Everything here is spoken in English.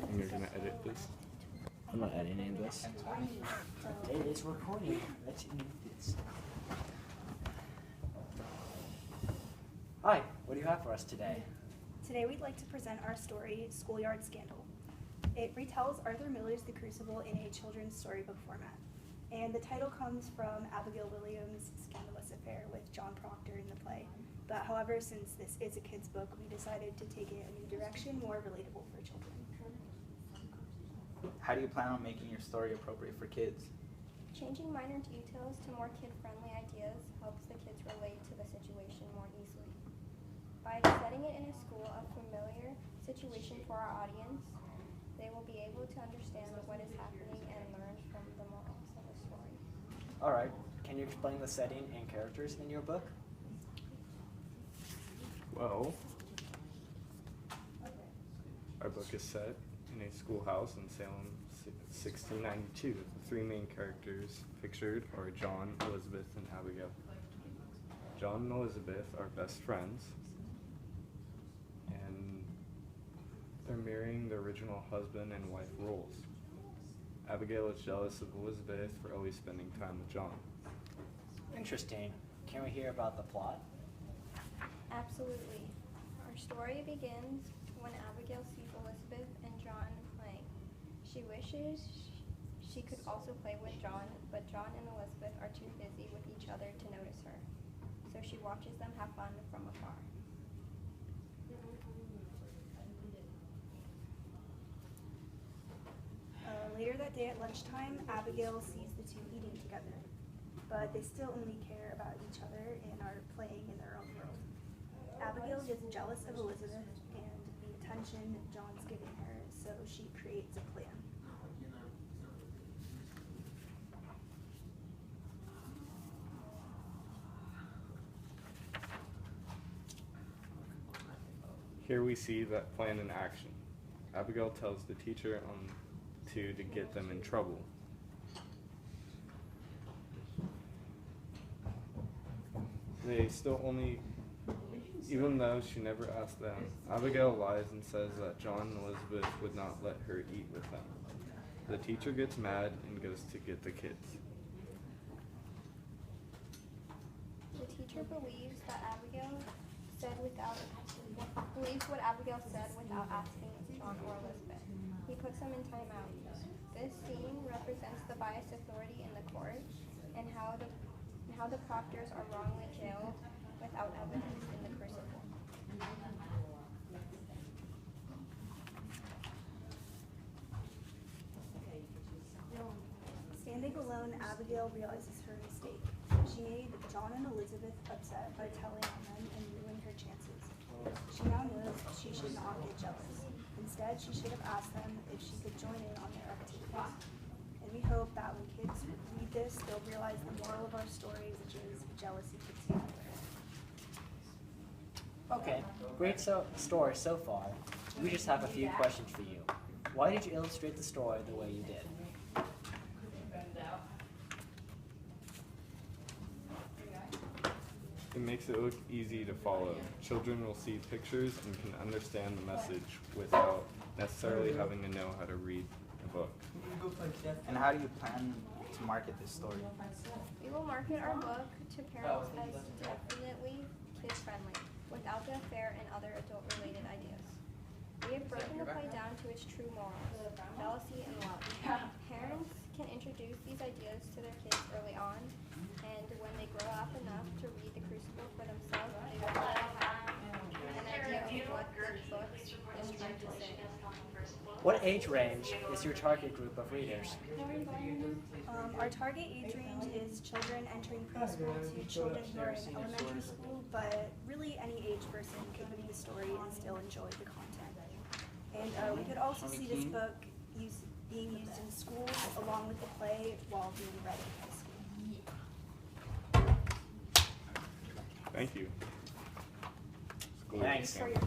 And you're gonna edit this? I'm not editing this. It is recording. Let's do this. Hi, what do you have for us today? Today we'd like to present our story, Schoolyard Scandal. It retells Arthur Miller's The Crucible in a children's storybook format. And the title comes from Abigail Williams' scandalous affair with John Proctor in the play. But however, since this is a kid's book, we decided to take it a new direction, more relatable for children. How do you plan on making your story appropriate for kids? Changing minor details to more kid-friendly ideas helps the kids relate to the situation more easily. By setting it in a school, a familiar situation for our audience, they will be able to understand what is happening and learn from the morals of the story. All right, can you explain the setting and characters in your book? Well, our book is set in a schoolhouse in Salem, 1692. The three main characters pictured are John, Elizabeth, and Abigail. John and Elizabeth are best friends, and they're mirroring the original husband and wife roles. Abigail is jealous of Elizabeth for always spending time with John. Interesting. Can we hear about the plot? Absolutely. Our story begins when Abigail sees Elizabeth and John playing. She wishes she could also play with John, but John and Elizabeth are too busy with each other to notice her. So she watches them have fun from afar. Later that day at lunchtime, Abigail sees the two eating together. But they still only care about each other and are playing in their own world. Abigail is jealous of Elizabeth and the attention John's giving her, so she creates a plan. Here we see that plan in action. Abigail tells the teacher on to get them in trouble. They still only, even though she never asked them, Abigail lies and says that John and Elizabeth would not let her eat with them. The teacher gets mad and goes to get the kids. The teacher believes what Abigail said without asking John or Elizabeth. He puts them in timeout. This scene represents the biased authority in the court and how the proctors are wrongly jailed without evidence in the crucible. Standing alone, Abigail realizes her mistake. She made John and Elizabeth upset by telling on them and ruined her chances. She now knows she should not get jealous. Instead, she should have asked them if she could join in on their activities. And we hope that when kids read this, they'll realize the moral of our story, which is jealousy gets you nowhere. Okay, great story so far. We just have a few questions for you. Why did you illustrate the story the way you did? It makes it look easy to follow. Children will see pictures and can understand the message without necessarily having to know how to read a book. And how do you plan to market this story? We will market our book to parents as definitely kid-friendly, without the affair and other adult-related ideas. We have broken the play down to its true morals, jealousy and love. Parents can introduce these ideas to their kids early on, and when they grow up enough to read The Crucible for themselves, they will have an idea of what the book is trying to say. What age range is your target group of readers? Our target age range is children entering preschool to children who are in elementary school, but really any age person could read the story and still enjoy the content. And we could also see this book being used in schools along with the play while being read in high school. Thank you. Thanks. For your